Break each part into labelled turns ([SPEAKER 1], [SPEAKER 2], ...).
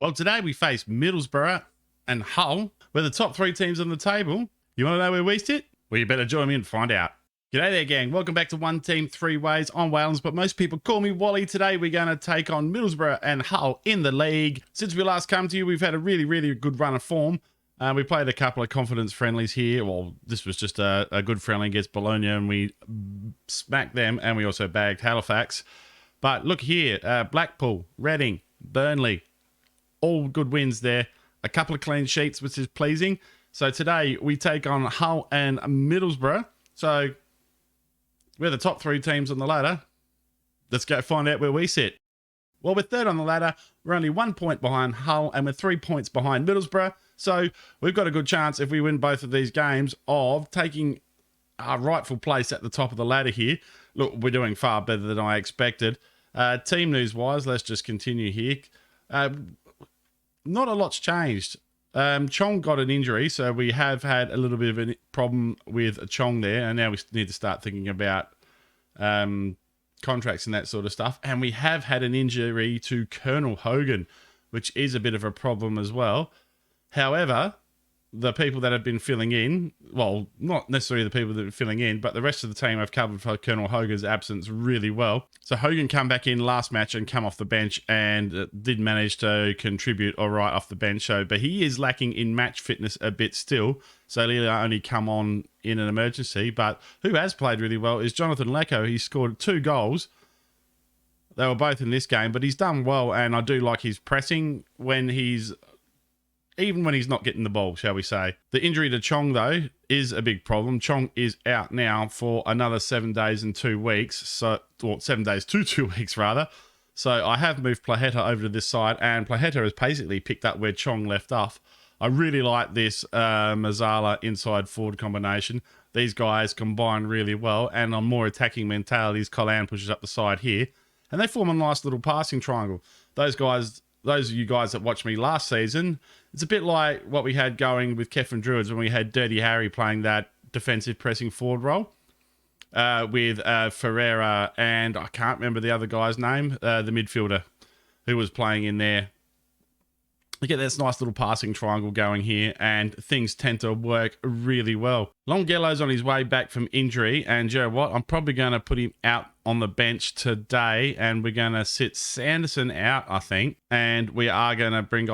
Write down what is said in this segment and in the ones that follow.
[SPEAKER 1] Well, today we face Middlesbrough and Hull. We're the top three teams on the table. You want to know where we sit? Well, you better join me and find out. G'day there, gang. Welcome back to One Team, Three Ways. I'm Wales, but most people call me Wally. Today we're going to take on Middlesbrough and Hull in the league. Since we last come to you, we've had a really good run of form. We played a couple of confidence friendlies here. Well, this was just a good friendly against Bologna, and we smacked them, and we also bagged Halifax. But look here, Blackpool, Reading, Burnley, all good wins there. A couple of clean sheets, which is pleasing. So today we take on Hull and Middlesbrough. So we're the top three teams on the ladder. Let's go find out where we sit. Well, we're third on the ladder. We're only 1 point behind Hull, and we're 3 points behind Middlesbrough. So we've got a good chance, if we win both of these games, of taking our rightful place at the top of the ladder here. Look, we're doing far better than I expected. Team news-wise, let's just continue here. Not a lot's changed. Chong got an injury, so we have had a little bit of a problem with Chong there, and now we need to start thinking about contracts and that sort of stuff. And we have had an injury to Colonel Hogan, which is a bit of a problem as well. However, the people that have been filling in, well, not necessarily the people that are filling in, but the rest of the team have covered for Colonel Hogan's absence really well. So Hogan come back in last match and come off the bench and did manage to contribute all right off the bench. So, but he is lacking in match fitness a bit still. So he'll only come on in an emergency. But who has played really well is Jonathan Lecco. He scored 2 goals. They were both in this game, but he's done well. And I do like his pressing even when he's not getting the ball, shall we say. The injury to Chong, though, is a big problem. Chong is out now for another 7 days and 2 weeks. Or 7 days to 2 weeks, rather. So I have moved Plaheta over to this side, and Plaheta has basically picked up where Chong left off. I really like this Mazzala inside forward combination. These guys combine really well, and on more attacking mentalities, Collan pushes up the side here. And they form a nice little passing triangle. Those of you guys that watched me last season, it's a bit like what we had going with Kefren Druids when we had Dirty Harry playing that defensive pressing forward role with Ferreira, and I can't remember the other guy's name, the midfielder who was playing in there. You get this nice little passing triangle going here, and things tend to work really well. Longellow's on his way back from injury, and you know what? I'm probably going to put him out on the bench today, and we're going to sit Sanderson out, I think, and we are going to bring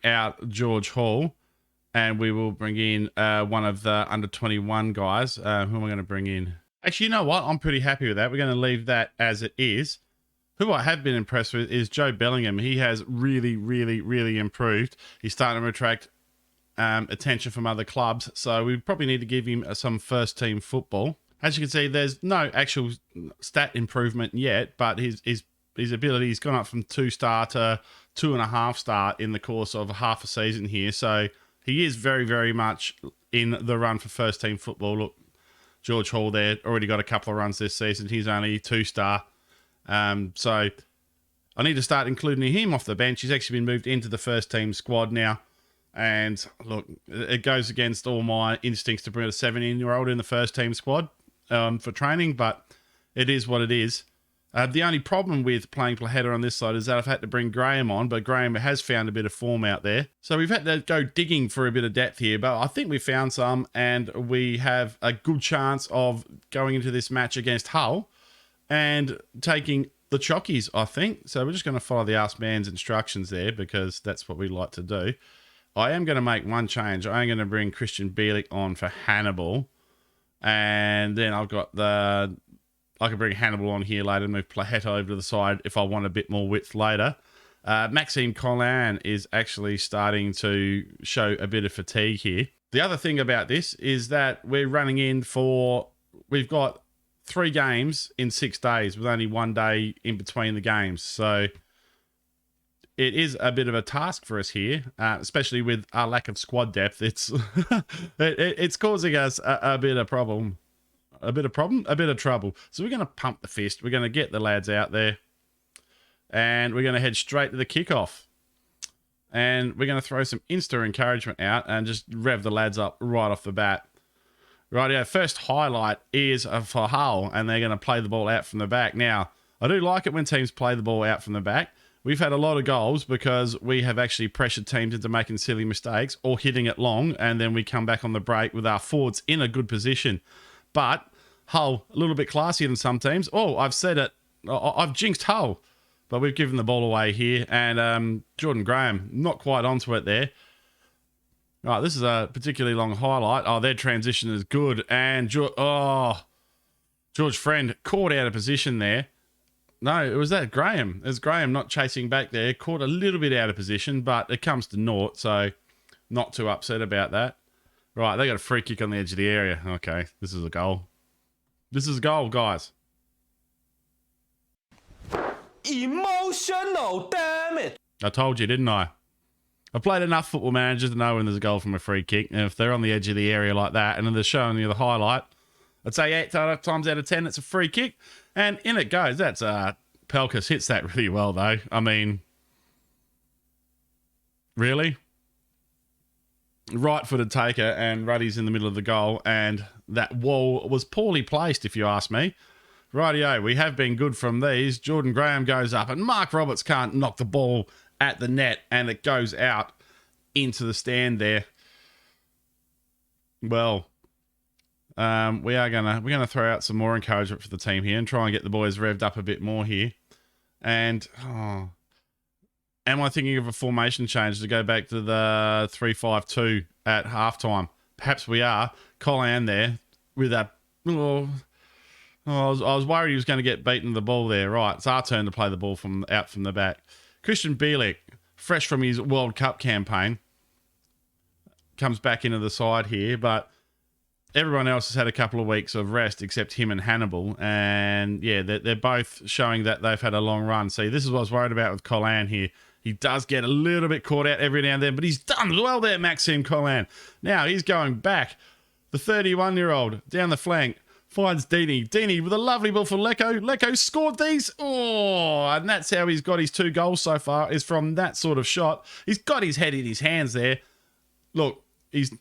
[SPEAKER 1] out George Hall, and we will bring in one of the under-21 guys. Who am I going to bring in? Actually, you know what? I'm pretty happy with that. We're going to leave that as it is. Who I have been impressed with is JOBE Bellingham. He has really improved. He's starting to attract attention from other clubs, so we probably need to give him some first-team football. As you can see, there's no actual stat improvement yet, but his ability has gone up from 2-star to 2.5-star in the course of half a season here. So he is very much in the run for first-team football. Look, George Hall there, already got a couple of runs this season. He's only 2-star. So I need to start including him off the bench. He's actually been moved into the first-team squad now. And look, it goes against all my instincts to bring a 17-year-old in the first-team squad for training, but it is what it is. The only problem with playing Plaheta on this side is that I've had to bring Graham on, but Graham has found a bit of form out there. So we've had to go digging for a bit of depth here, but I think we found some, and we have a good chance of going into this match against Hull and taking the chockies, I think. So we're just going to follow the asked man's instructions there, because that's what we like to do. I am going to make one change. I am going to bring Christian Bielik on for Hannibal. And then I've got I can bring Hannibal on here later and move Plaheta over to the side if I want a bit more width later. Maxime Collan is actually starting to show a bit of fatigue here. The other thing about this is that we're running in for... We've got 3 games in 6 days with only 1 day in between the games. So it is a bit of a task for us here, especially with our lack of squad depth. It's it's causing us a bit of trouble. So we're going to pump the fist. We're going to get the lads out there, and we're going to head straight to the kickoff. And we're going to throw some Insta encouragement out and just rev the lads up right off the bat. Right, our first highlight is for Hull, and they're going to play the ball out from the back. Now, I do like it when teams play the ball out from the back, we've had a lot of goals because we have actually pressured teams into making silly mistakes or hitting it long, and then we come back on the break with our forwards in a good position. But Hull, a little bit classier than some teams. Oh, I've said it. I've jinxed Hull. But we've given the ball away here. And Jordan Graham, not quite onto it there. Right, this is a particularly long highlight. Oh, their transition is good. And George Friend caught out of position there. No, it was that Graham. It was Graham not chasing back there. Caught a little bit out of position, but it comes to naught, so not too upset about that. Right, they got a free kick on the edge of the area. Okay, this is a goal. This is a goal, guys.
[SPEAKER 2] Emotional, damn it.
[SPEAKER 1] I told you, didn't I? I played enough Football Manager to know when there's a goal from a free kick. And if they're on the edge of the area like that and then they're showing you the highlight, I'd say 8 times out of 10, it's a free kick. And in it goes. That's Pelkas hits that really well, though. I mean, really? Right-footed taker, and Ruddy's in the middle of the goal. And that wall was poorly placed, if you ask me. Rightio, we have been good from these. Jordan Graham goes up, and Mark Roberts can't knock the ball at the net, and it goes out into the stand there. Well, we're gonna throw out some more encouragement for the team here and try and get the boys revved up a bit more here. And am I thinking of a formation change to go back to the 3-5-2 at halftime? Perhaps we are. Collan there with that. I was worried he was going to get beaten to the ball there. Right, it's our turn to play the ball out from the back. Christian Bielik, fresh from his World Cup campaign, comes back into the side here, but everyone else has had a couple of weeks of rest except him and Hannibal. And yeah, they're both showing that they've had a long run. See, this is what I was worried about with Collan here. He does get a little bit caught out every now and then, but he's done well there, Maxime Collan. Now he's going back. The 31-year-old down the flank. Finds Deeney. Deeney with a lovely ball for Lecco. Lecco scored these. Oh, and that's how he's got his 2 goals so far, is from that sort of shot. He's got his head in his hands there. Look, he's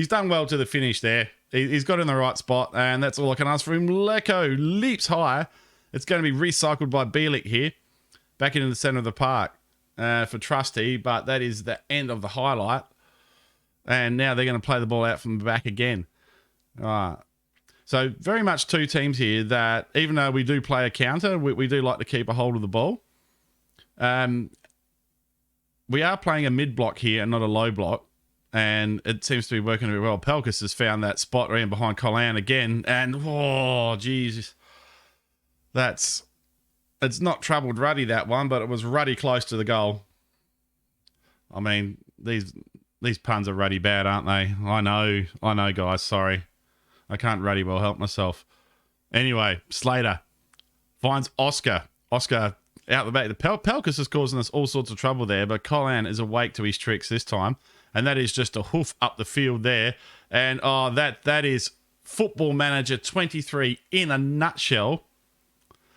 [SPEAKER 1] done well to the finish there. He's got in the right spot, and that's all I can ask for him. Lecco leaps high. It's going to be recycled by Bielik here. Back into the centre of the park for Trusty, but that is the end of the highlight. And now they're going to play the ball out from the back again. All right. So very much 2 teams here that, even though we do play a counter, we do like to keep a hold of the ball. We are playing a mid-block here and not a low block, and it seems to be working very well. Pelkas has found that spot around behind Collan again, and oh, geez. It's not troubled Ruddy, that one, but it was Ruddy close to the goal. I mean, these puns are Ruddy bad, aren't they? I know, guys, sorry. I can't Ruddy well help myself. Anyway, Slater finds Oscar. Oscar out the back. Pelkas is causing us all sorts of trouble there, but Collan is awake to his tricks this time. And that is just a hoof up the field there. And oh, that is Football Manager 23 in a nutshell.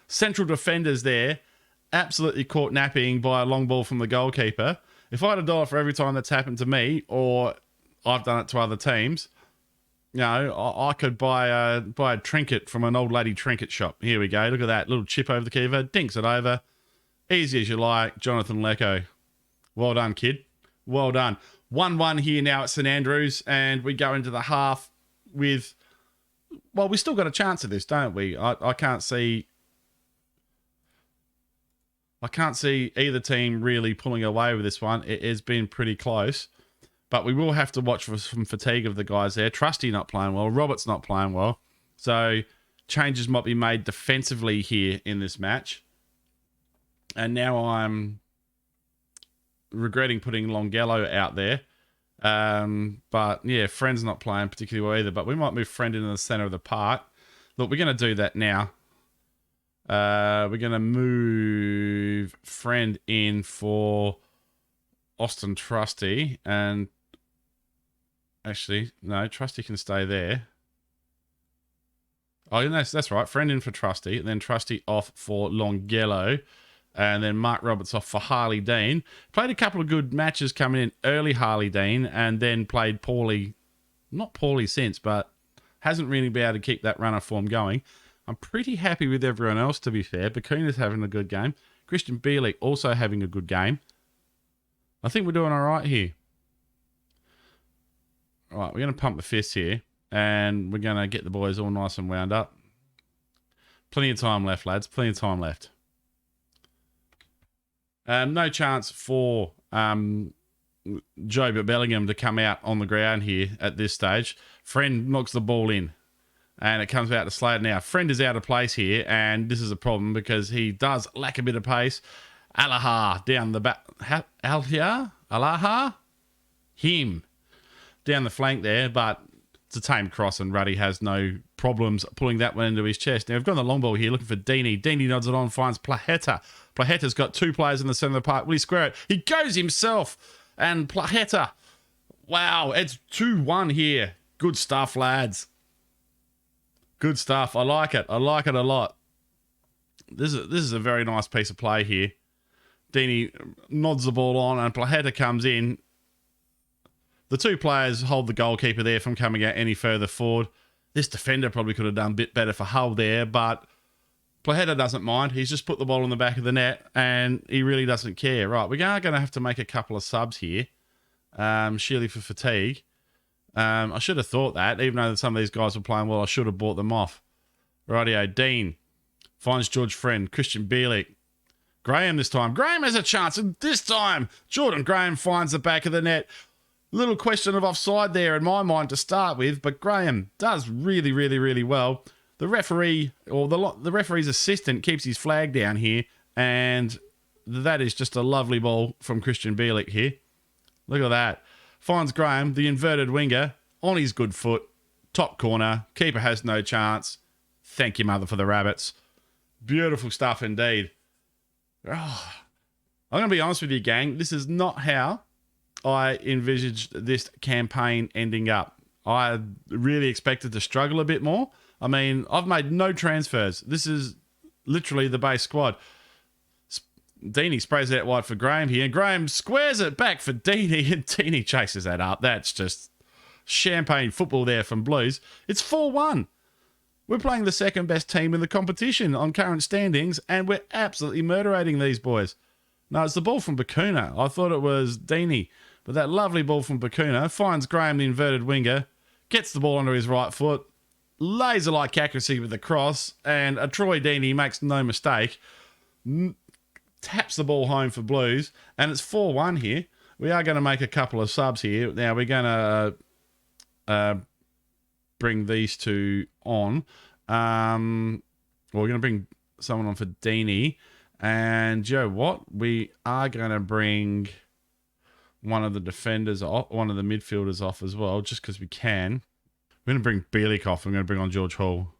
[SPEAKER 1] Central defenders there, absolutely caught napping by a long ball from the goalkeeper. If I had $1 for every time that's happened to me, or I've done it to other teams, you know, I could buy a trinket from an old lady trinket shop. Here we go. Look at that. Little chip over the keeper. Dinks it over. Easy as you like. Jonathan Lecco. Well done, kid. Well done. 1-1 here now at St Andrews. And we go into the half with... Well, we still got a chance of this, don't we? I can't see... I can't see either team really pulling away with this one. It has been pretty close. But we will have to watch for some fatigue of the guys there. Trusty not playing well. Robert's not playing well. So changes might be made defensively here in this match. And now I'm regretting putting Longello out there. But yeah, Friend's not playing particularly well either. But we might move Friend into the centre of the park. Look, we're going to do that now. We're going to move Friend in for Austin Trusty. And actually, no, Trusty can stay there. Oh, that's right. Friend in for Trusty. And then Trusty off for Longello. And then Mark Roberts off for Harley Dean. Played a couple of good matches coming in early, Harley Dean. And then played poorly. Not poorly since, but hasn't really been able to keep that run of form going. I'm pretty happy with everyone else, to be fair. Bakuna's having a good game. Christian Bielik also having a good game. I think we're doing all right here. All right, we're going to pump the fist here, and we're going to get the boys all nice and wound up. Plenty of time left, lads. Plenty of time left. No chance for JOBE Bellingham to come out on the ground here at this stage. Friend knocks the ball in, and it comes out to Slade now. Friend is out of place here, and this is a problem because he does lack a bit of pace. Alaha down the back. Alaha? Him. Down the flank there, but it's a tame cross, and Ruddy has no problems pulling that one into his chest. Now, we've got the long ball here looking for Deeney. Deeney nods it on, finds Plaheta. Plaheta's got two players in the centre of the park. Will he square it? He goes himself, and Plaheta. Wow, it's 2-1 here. Good stuff, lads. Good stuff. I like it. I like it a lot. This is a very nice piece of play here. Deeney nods the ball on, and Plaheta comes in. The two players hold the goalkeeper there from coming out any further forward. This defender probably could have done a bit better for Hull there, but Plaheta doesn't mind. He's just put the ball in the back of the net, and he really doesn't care. Right, we are going to have to make a couple of subs here, surely for fatigue. I should have thought that, even though some of these guys were playing well, I should have bought them off. Rightio, Dean finds George Friend, Christian Bielik. Graham this time. Graham has a chance, and this time Jordan Graham finds the back of the net. Little question of offside there in my mind to start with, but Graham does really, really, really well. The referee, or the referee's assistant, keeps his flag down here, and that is just a lovely ball from Christian Bielik here. Look at that. Finds Graham, the inverted winger, on his good foot. Top corner. Keeper has no chance. Thank you, mother, for the rabbits. Beautiful stuff indeed. Oh, I'm going to be honest with you, gang. This is not how I envisaged this campaign ending up. I really expected to struggle a bit more. I mean, I've made no transfers. This is literally the base squad. Deeney sprays it out wide for Graham here. Graham squares it back for Deeney, and Deeney chases that up. That's just champagne football there from Blues. It's 4-1. We're playing the second best team in the competition on current standings, and we're absolutely murderating these boys. No, it's the ball from Bakuna. I thought it was Deeney. But that lovely ball from Bakuna finds Graham, the inverted winger, gets the ball onto his right foot, laser-like accuracy with the cross, and a Troy Deeney makes no mistake, taps the ball home for Blues, and it's 4-1 here. We are going to make a couple of subs here. Now, we're going to bring these two on. We're going to bring someone on for Deeney. And you know what? We are going to bring one of the defenders off, one of the midfielders off as well, just because we can. We're going to bring Bielik off. I'm going to bring on George Hall.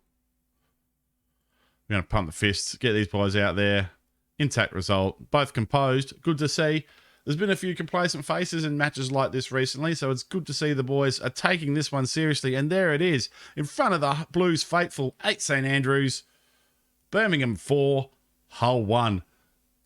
[SPEAKER 1] We're going to pump the fists, get these boys out there. Intact result. Both composed. Good to see. There's been a few complacent faces in matches like this recently, so it's good to see the boys are taking this one seriously. And there it is, in front of the Blues faithful, 8 St Andrews. Birmingham 4, Hull 1.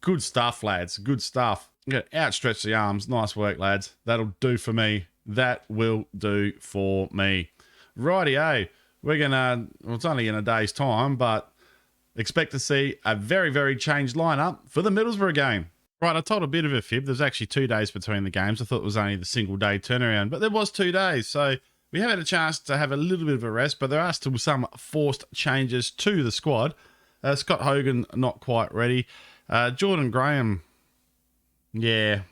[SPEAKER 1] Good stuff, lads. Good stuff. I'm going to outstretch the arms. Nice work, lads. That'll do for me. That will do for me. Rightio. We're going to, well, it's only in a day's time, but expect to see a very, very changed lineup for the Middlesbrough game. Right, I told a bit of a fib. There's actually 2 days between the games. I thought it was only the single day turnaround, but there was 2 days. So we have had a chance to have a little bit of a rest, but there are still some forced changes to the squad. Scott Hogan, not quite ready. Jordan Graham, yeah,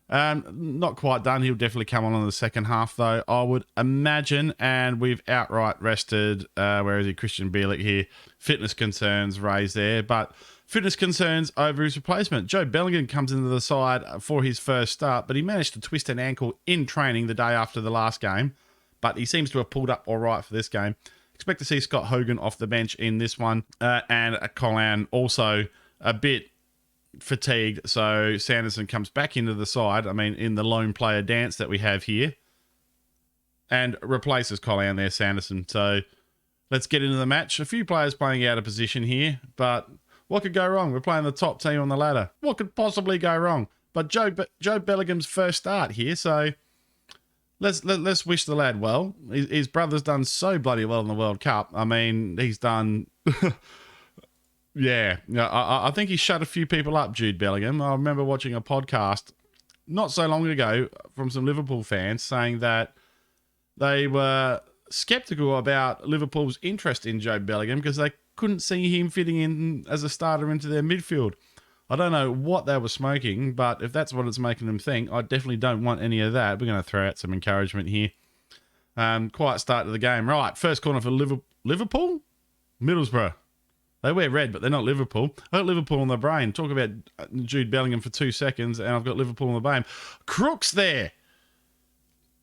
[SPEAKER 1] not quite done. He'll definitely come on in the second half, though, I would imagine. And we've outright rested, where is he, Christian Bielik here. Fitness concerns raised there, but fitness concerns over his replacement. JOBE Bellingham comes into the side for his first start, but he managed to twist an ankle in training the day after the last game. But he seems to have pulled up all right for this game. Expect to see Scott Hogan off the bench in this one. And Colin also a bit fatigued. So Sanderson comes back into the side. I mean, in the lone player dance that we have here. And replaces Colin there, Sanderson. So let's get into the match. A few players playing out of position here. But what could go wrong? We're playing the top team on the ladder. What could possibly go wrong? But JOBE Bellingham's first start here. So let's wish the lad well. His brother's done so bloody well in the World Cup. I mean, he's done Yeah, I think he shut a few people up, Jude Bellingham. I remember watching a podcast not so long ago from some Liverpool fans saying that they were sceptical about Liverpool's interest in JOBE Bellingham because they couldn't see him fitting in as a starter into their midfield. I don't know what they were smoking, but if that's what it's making them think, I definitely don't want any of that. We're going to throw out some encouragement here. Quiet start to the game. Right, first corner for Liverpool? Middlesbrough. They wear red, but they're not Liverpool. I got Liverpool on the brain. Talk about Jude Bellingham for 2 seconds, and I've got Liverpool on the brain. Crooks there.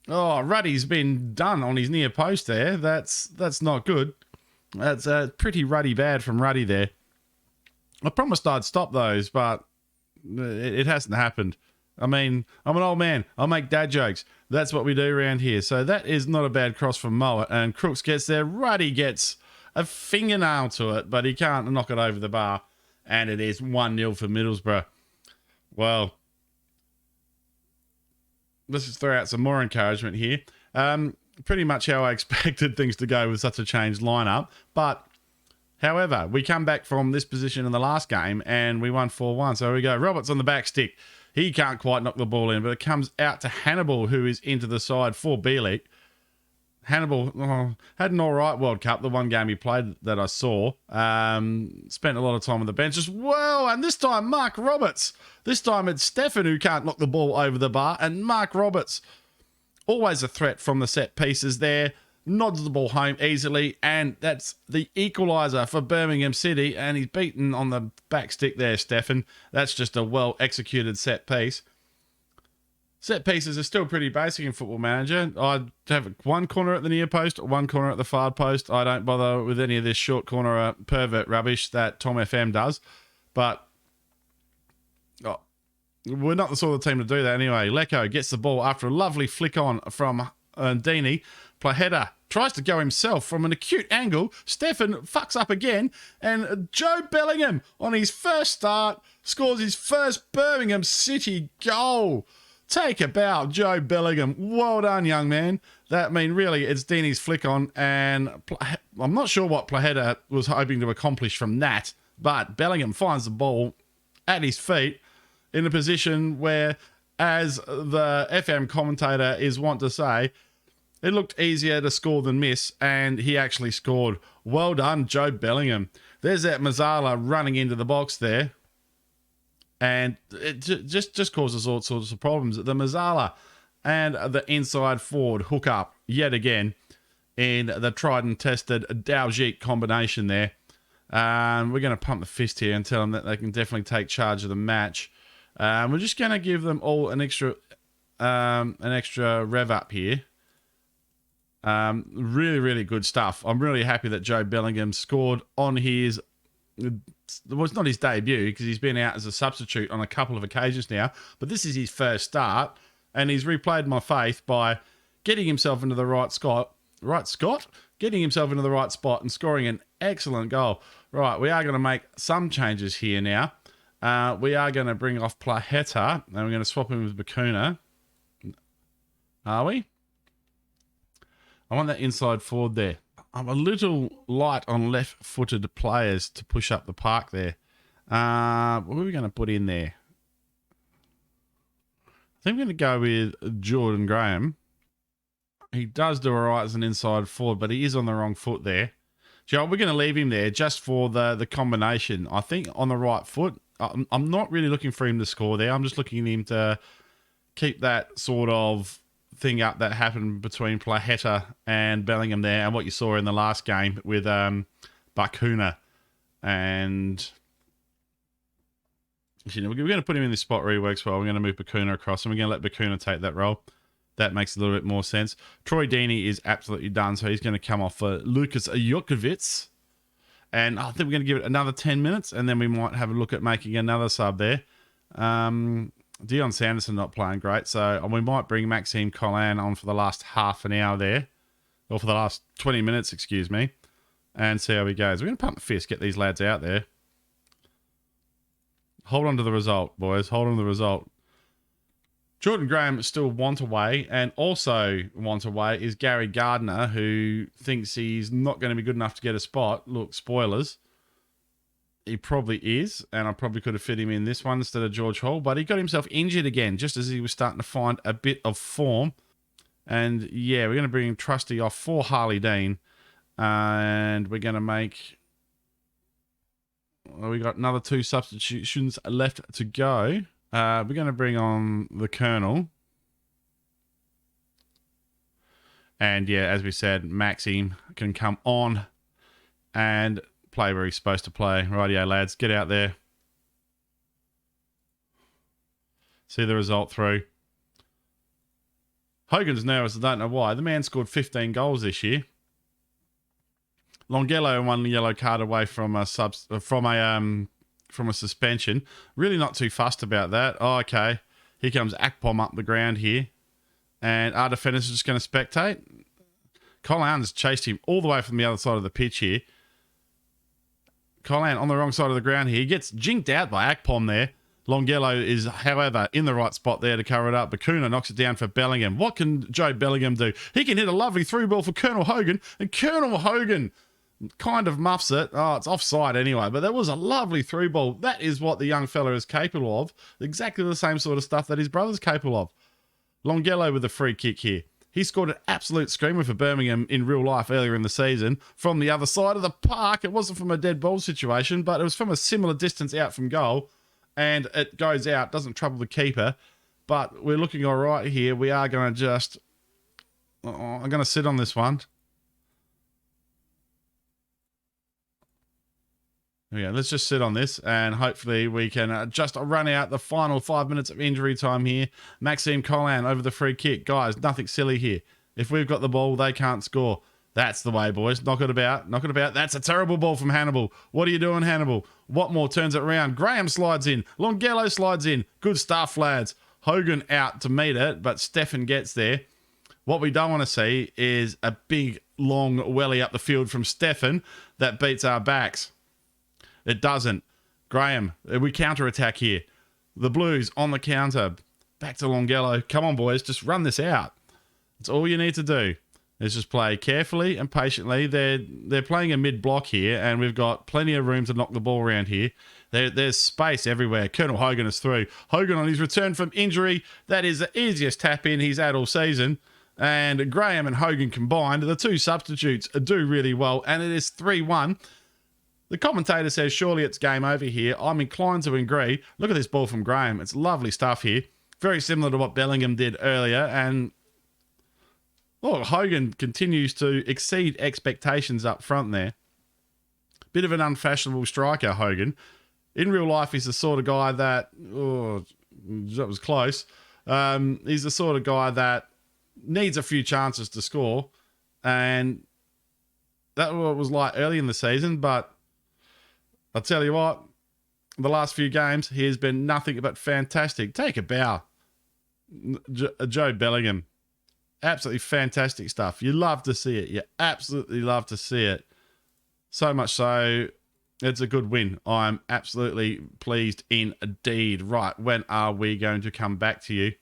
[SPEAKER 1] Oh, Ruddy's been done on his near post there. That's not good. That's pretty ruddy bad from Ruddy there. I promised I'd stop those, but it hasn't happened. I mean, I'm an old man. I'll make dad jokes. That's what we do around here. So that is not a bad cross from Mowat. And Crooks gets there. Ruddy gets a fingernail to it, but he can't knock it over the bar. And it is 1-0 for Middlesbrough. Well, let's just throw out some more encouragement here. Pretty much how I expected things to go with such a changed lineup. But, however, we come back from this position in the last game and we won 4-1. So here we go. Roberts on the back stick. He can't quite knock the ball in, but it comes out to Hannibal, who is into the side for Bielik. Hannibal had an all right World Cup, the one game he played that I saw. Spent a lot of time on the bench as well. And this time, Mark Roberts. This time it's Stefan who can't knock the ball over the bar. And Mark Roberts, always a threat from the set pieces there. Nods the ball home easily. And that's the equaliser for Birmingham City. And he's beaten on the back stick there, Stefan. That's just a well-executed set piece. Set pieces are still pretty basic in Football Manager. I'd have one corner at the near post, one corner at the far post. I don't bother with any of this short corner pervert rubbish that Tom FM does. But we're not the sort of team to do that anyway. Lecco gets the ball after a lovely flick on from Dini. Plaheta tries to go himself from an acute angle. Stefan fucks up again. And JOBE Bellingham, on his first start, scores his first Birmingham City goal. Take a bow, JOBE Bellingham. Well done, young man. Really, it's Dini's flick on, and I'm not sure what Plaheta was hoping to accomplish from that, but Bellingham finds the ball at his feet in a position where, as the FM commentator is wont to say, it looked easier to score than miss, and he actually scored. Well done, JOBE Bellingham. There's that Mazzala running into the box there. And it just causes all sorts of problems. The Mazzala and the inside forward hook up yet again in the tried and tested Daljeet combination there. We're going to pump the fist here and tell them that they can definitely take charge of the match. We're just going to give them all an extra rev up here. Really, really good stuff. I'm really happy that JOBE Bellingham scored on his... Well, it's not his debut because he's been out as a substitute on a couple of occasions now, but this is his first start, and he's replayed my faith by getting himself into the getting himself into the right spot and scoring an excellent goal. Right, we are going to make some changes here now. We are going to bring off Plaheta, and we're going to swap him with Bakuna. Are we? I want that inside forward there. I'm a little light on left-footed players to push up the park there. What are we going to put in there? I think I'm going to go with Jordan Graham. He does do all right as an inside forward, but he is on the wrong foot there. Joe, we're going to leave him there just for the combination. I think on the right foot, I'm not really looking for him to score there. I'm just looking at him to keep that sort of thing up that happened between Plaheta and Bellingham there, and what you saw in the last game with Bakuna. And we're going to put him in this spot where he works well. We're going to move Bakuna across, and we're going to let Bakuna take that role. That makes a little bit more sense. Troy Deeney is absolutely done, so he's going to come off for Lucas Jokovic. And I think we're going to give it another 10 minutes, and then we might have a look at making another sub there. Dion Sanderson not playing great, so we might bring Maxime Collin on for the last half an hour there, or for the last 20 minutes, excuse me, and see how he goes. We're going to pump the fist, get these lads out there. Hold on to the result, boys. Hold on to the result. Jordan Graham still want away, and also want away is Gary Gardner, who thinks he's not going to be good enough to get a spot. Look, spoilers. He probably is, and I probably could have fit him in this one instead of George Hall, but he got himself injured again just as he was starting to find a bit of form. And yeah, we're going to bring Trusty off for Harley Dean, and we're going to make... Well, we got another 2 substitutions left to go. We're going to bring on the Colonel. And yeah, as we said, Maxime can come on and play where he's supposed to play. Rightio, lads. Get out there. See the result through. Hogan's nervous. I don't know why. The man scored 15 goals this year. Longello 1 yellow card away from a suspension. Really not too fussed about that. Oh, okay. Here comes Akpom up the ground here. And our defenders are just going to spectate. Colin has chased him all the way from the other side of the pitch here. Colin on the wrong side of the ground here. He gets jinked out by Akpom there. Longello is, however, in the right spot there to cover it up. Bakuna knocks it down for Bellingham. What can Joe Bellingham do? He can hit a lovely through ball for Colonel Hogan. And Colonel Hogan kind of muffs it. Oh, it's offside anyway. But that was a lovely through ball. That is what the young fella is capable of. Exactly the same sort of stuff that his brother's capable of. Longello with a free kick here. He scored an absolute screamer for Birmingham in real life earlier in the season from the other side of the park. It wasn't from a dead ball situation, but it was from a similar distance out from goal. And it goes out, doesn't trouble the keeper. But we're looking all right here. We are going to just... I'm going to sit on this one. Yeah, let's just sit on this, and hopefully we can just run out the final 5 minutes of injury time here. Maxime Colin over the free kick. Guys, nothing silly here. If we've got the ball, they can't score. That's the way, boys. Knock it about. Knock it about. That's a terrible ball from Hannibal. What are you doing, Hannibal? Watmore turns it around. Graham slides in. Longello slides in. Good stuff, lads. Hogan out to meet it, but Stefan gets there. What we don't want to see is a big, long welly up the field from Stefan that beats our backs. It doesn't. Graham, we counter-attack here. The Blues on the counter. Back to Longello. Come on, boys. Just run this out. That's all you need to do. Is just play carefully and patiently. They're playing a mid-block here, and we've got plenty of room to knock the ball around here. There's space everywhere. Colonel Hogan is through. Hogan on his return from injury. That is the easiest tap-in he's had all season. And Graham and Hogan combined, the 2 substitutes do really well, and it is 3-1. The commentator says, surely it's game over here. I'm inclined to agree. Look at this ball from Graham. It's lovely stuff here. Very similar to what Bellingham did earlier. And look, Hogan continues to exceed expectations up front there. Bit of an unfashionable striker, Hogan. In real life, he's the sort of guy that... Oh, that was close. He's the sort of guy that needs a few chances to score. And that was like early in the season, but... I'll tell you what, the last few games, he has been nothing but fantastic. Take a bow. Joe Bellingham. Absolutely fantastic stuff. You love to see it. You absolutely love to see it. So much so, it's a good win. I'm absolutely pleased indeed. Right, when are we going to come back to you?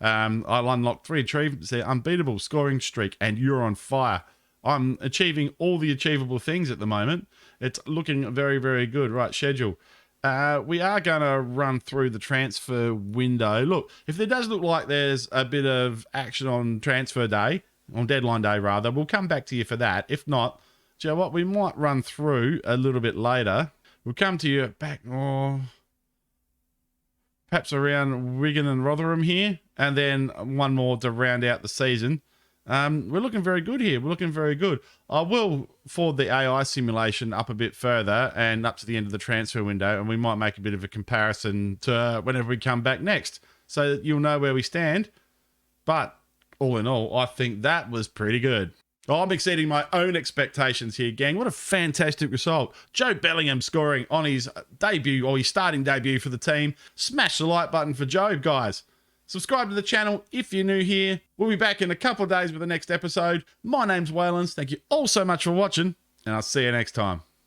[SPEAKER 1] I'll unlock 3 achievements there. Unbeatable scoring streak, and you're on fire. I'm achieving all the achievable things at the moment. It's looking very, very good. Right, schedule. We are going to run through the transfer window. Look, if there does look like there's a bit of action on transfer day, on deadline day rather, we'll come back to you for that. If not, do you know what? We might run through a little bit later. We'll come to you back, perhaps around Wigan and Rotherham here, and then one more to round out the season. We're looking very good here. We're looking very good. I will forward the AI simulation up a bit further and up to the end of the transfer window, and we might make a bit of a comparison to whenever we come back next, so that you'll know where we stand. But all in all, I think that was pretty good. Oh, I'm exceeding my own expectations here, gang. What a fantastic result. Joe Bellingham scoring on his debut, or his starting debut for the team. Smash the like button for Joe, guys. Subscribe to the channel if you're new here. We'll be back in a couple of days with the next episode. My name's Waylens. Thank you all so much for watching, and I'll see you next time.